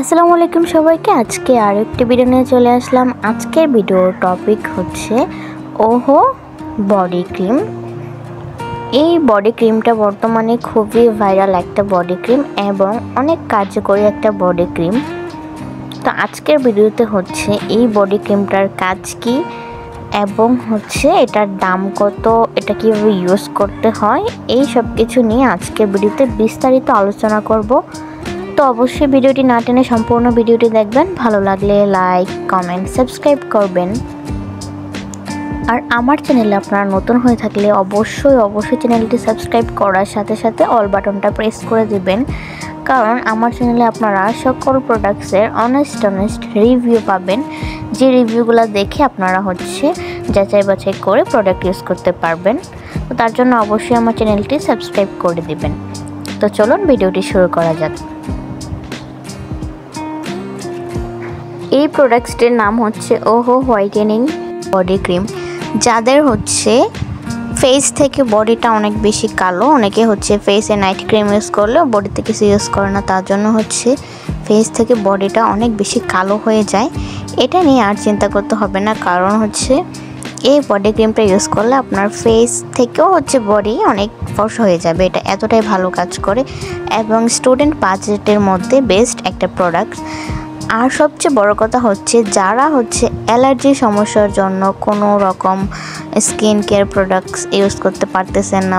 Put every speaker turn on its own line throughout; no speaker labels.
আসসালামু আলাইকুম সবাইকে। আজকে আরেকটি ভিডিও নিয়ে চলে আসলাম। আজকের ভিডিওর টপিক হচ্ছে ওহো বডি ক্রিম। এই বডি ক্রিমটা বর্তমানে খুবই ভাইরাল একটা বডি ক্রিম এবং অনেক কার্যকরী একটা বডি ক্রিম। তো আজকের ভিডিওতে হচ্ছে এই বডি ক্রিমটার কাজ কি এবং হচ্ছে এটার দাম কত, এটা কীভাবে ইউজ করতে হয়, এই সব কিছু নিয়ে আজকের ভিডিওতে বিস্তারিত আলোচনা করব। তো অবশ্যই ভিডিওটি না টেনে সম্পূর্ণ ভিডিওটি দেখবেন। ভালো লাগলে লাইক, কমেন্ট, সাবস্ক্রাইব করবেন। আর আমার চ্যানেলে আপনারা নতুন হয়ে থাকলে অবশ্যই চ্যানেলটি সাবস্ক্রাইব করার সাথে সাথে অল বাটনটা প্রেস করে দিবেন, কারণ আমার চ্যানেলে আপনারা সকল প্রোডাক্টসের অনেস্ট রিভিউ পাবেন, যে রিভিউগুলো দেখে আপনারা হচ্ছে যাচাই বাছাই করে প্রোডাক্ট ইউজ করতে পারবেন। তো তার জন্য অবশ্যই আমার চ্যানেলটি সাবস্ক্রাইব করে দিবেন। তো চলুন ভিডিওটি শুরু করা যাক। এই প্রোডাক্টসটির নাম হচ্ছে ওহো হোয়াইটেনিং বডি ক্রিম। যাদের হচ্ছে ফেস থেকে বডিটা অনেক বেশি কালো, অনেকে হচ্ছে ফেসে নাইট ক্রিম ইউজ করলেও বডিতে কিছু ইউজ করে না, তার জন্য হচ্ছে ফেস থেকে বডিটা অনেক বেশি কালো হয়ে যায়। এটা নিয়ে আর চিন্তা করতে হবে না, কারণ হচ্ছে এই বডি ক্রিমটা ইউজ করলে আপনার ফেস থেকেও হচ্ছে বডি অনেক ফর্সা হয়ে যাবে। এটা এতটাই ভালো কাজ করে এবং স্টুডেন্ট বাজেটের মধ্যে বেস্ট একটা প্রোডাক্ট। আর সবচেয়ে বড় কথা হচ্ছে যারা হচ্ছে অ্যালার্জির সমস্যার জন্য কোনো রকম স্কিন কেয়ার প্রোডাক্টস ইউজ করতে পারতেছেন না,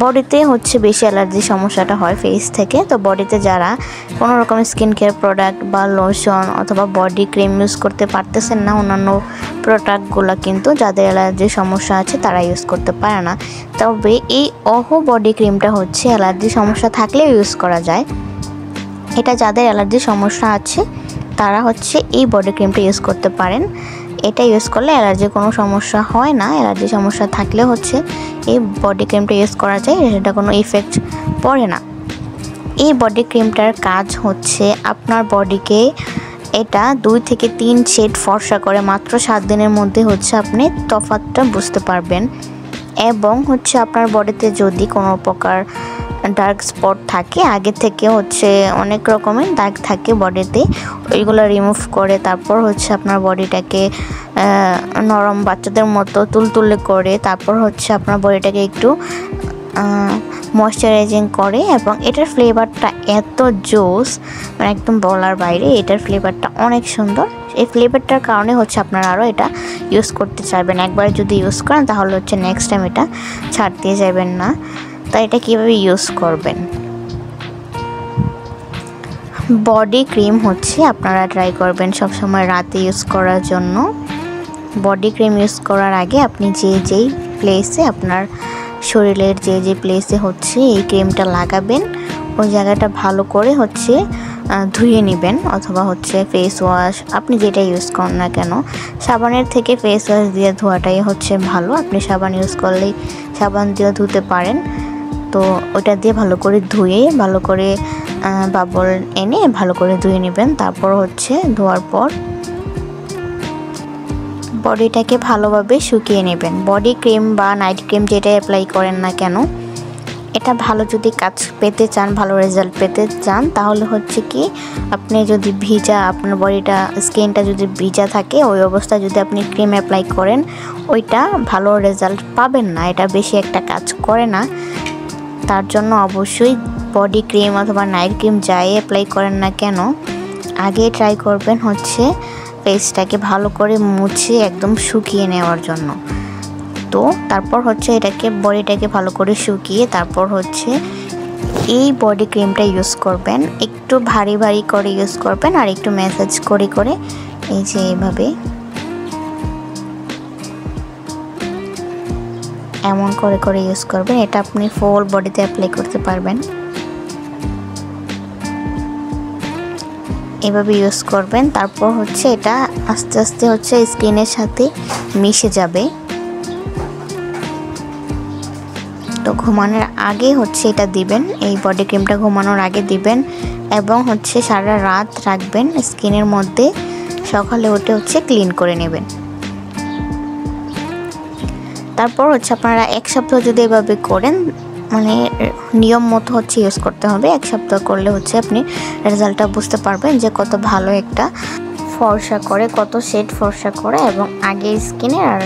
বডিতে হচ্ছে বেশি অ্যালার্জির সমস্যাটা হয় ফেস থেকে। তো বডিতে যারা কোনো রকম স্কিন কেয়ার প্রোডাক্ট বা লোশন অথবা বডি ক্রিম ইউজ করতে পারতেছেন না, অন্যান্য প্রোডাক্টগুলো কিন্তু যাদের অ্যালার্জির সমস্যা আছে তারা ইউজ করতে পারে না। তবে এই ওহো বডি ক্রিমটা হচ্ছে অ্যালার্জির সমস্যা থাকলেও ইউজ করা যায়। এটা যাদের অ্যালার্জির সমস্যা আছে তারা হচ্ছে এই বডি ক্রিমটা ইউজ করতে পারেন। এটা ইউজ করলে অ্যালার্জির কোনো সমস্যা হয় না। অ্যালার্জির সমস্যা থাকলে হচ্ছে এই বডি ক্রিমটা ইউজ করা যায়, এটা কোনো ইফেক্ট পড়ে না। এই বডি ক্রিমটার কাজ হচ্ছে আপনার বডিকে এটা 2 থেকে 3 শেড ফর্সা করে। মাত্র 7 দিনের মধ্যে হচ্ছে আপনি তফাৎটা বুঝতে পারবেন। এবং হচ্ছে আপনার বডিতে যদি কোনো প্রকার ডার্ক স্পট থাকে, আগে থেকে হচ্ছে অনেক রকমের দাগ থাকে বডিতে, ওইগুলো রিমুভ করে তারপর হচ্ছে আপনার বডিটাকে নরম বাচ্চাদের মতো তুলতুলে করে তারপর হচ্ছে আপনার বডিটাকে একটু ময়শ্চারাইজিং করে। এবং এটার ফ্লেভারটা এত জোস, মানে একদম বলার বাইরে। এটার ফ্লেভারটা অনেক সুন্দর। এই ফ্লেভারটার কারণে হচ্ছে আপনারা আরও এটা ইউজ করতে চাইবেন। একবার যদি ইউজ করেন তাহলে হচ্ছে নেক্সট টাইম এটা ছাড় দিয়ে যাবেন না। তাই এটা কীভাবে ইউজ করবেন, বডি ক্রিম হচ্ছে আপনারা ট্রাই করবেন সবসময় রাতে ইউজ করার জন্য। বডি ক্রিম ইউজ করার আগে আপনি যেই প্লেসে আপনার শরীরের যে প্লেসে হচ্ছে এই ক্রিমটা লাগাবেন ওই জায়গাটা ভালো করে হচ্ছে ধুয়ে নেবেন, অথবা হচ্ছে ফেস ওয়াশ, আপনি যেটা ইউজ করেন না কেন, সাবানের থেকে ফেস ওয়াশ দিয়ে ধোয়াটাই হচ্ছে ভালো। আপনি সাবান ইউজ করলেই সাবান দিয়ে ধুতে পারেন। তো ওটা দিয়ে ভালো করে ধুয়ে ভালো করে বাবল এনে ভালো করে ধুয়ে নেবেন। তারপর হচ্ছে ধোয়ার পর বডিটাকে ভালোভাবে শুকিয়ে নেবেন। বডি ক্রিম বা নাইট ক্রিম যেটা অ্যাপ্লাই করেন না কেন, এটা ভালো যদি কাজ পেতে চান, ভালো রেজাল্ট পেতে চান, তাহলে হচ্ছে কি আপনি যদি আপনার বডিটা স্কিনটা যদি ভিজা থাকে ওই অবস্থায় যদি আপনি ক্রিম অ্যাপ্লাই করেন ওইটা ভালো রেজাল্ট পাবেন না, এটা বেশি একটা কাজ করে না। তার জন্য অবশ্যই বডি ক্রিম অথবা নাইট ক্রিম যাই অ্যাপ্লাই করেন না কেন আগে ট্রাই করবেন হচ্ছে ফেসটাকে ভালো করে মুছে একদম শুকিয়ে নেওয়ার জন্য। তো তারপর হচ্ছে বডিটাকে ভালো করে শুকিয়ে তারপর হচ্ছে এই বডি ক্রিমটা ইউজ করবেন। একটু ভারী করে ইউজ করবেন আর একটু ম্যাসাজ করে এই যে এইভাবে এমন করে ইউজ করবেন। এটা আপনি ফুল বডিতে অ্যাপ্লাই করতে পারবেন। এভাবে ইউজ করবেন। তারপর হচ্ছে এটা আস্তে আস্তে হচ্ছে স্কিনের সাথে মিশে যাবে। তো ঘুমানোর আগে হচ্ছে এটা দিবেন, এই বডি ক্রিমটা ঘুমানোর আগে দিবেন এবং হচ্ছে সারা রাত রাখবেন স্কিনের মধ্যে। সকালে উঠে হচ্ছে ক্লিন করে নেবেন। তারপর হচ্ছে আপনারা 1 সপ্তাহ যদি এভাবে করেন মানে নিয়ম মতো হচ্ছে ইউজ করতে হবে। 1 সপ্তাহ করলে হচ্ছে আপনি রেজাল্টটা বুঝতে পারবেন যে কত ভালো একটা ফর্সা করে, কত শেড ফর্সা করে, এবং আগে স্কিনে আর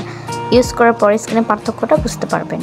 ইউজ করার পরে স্কিনে পার্থক্যটা বুঝতে পারবেন।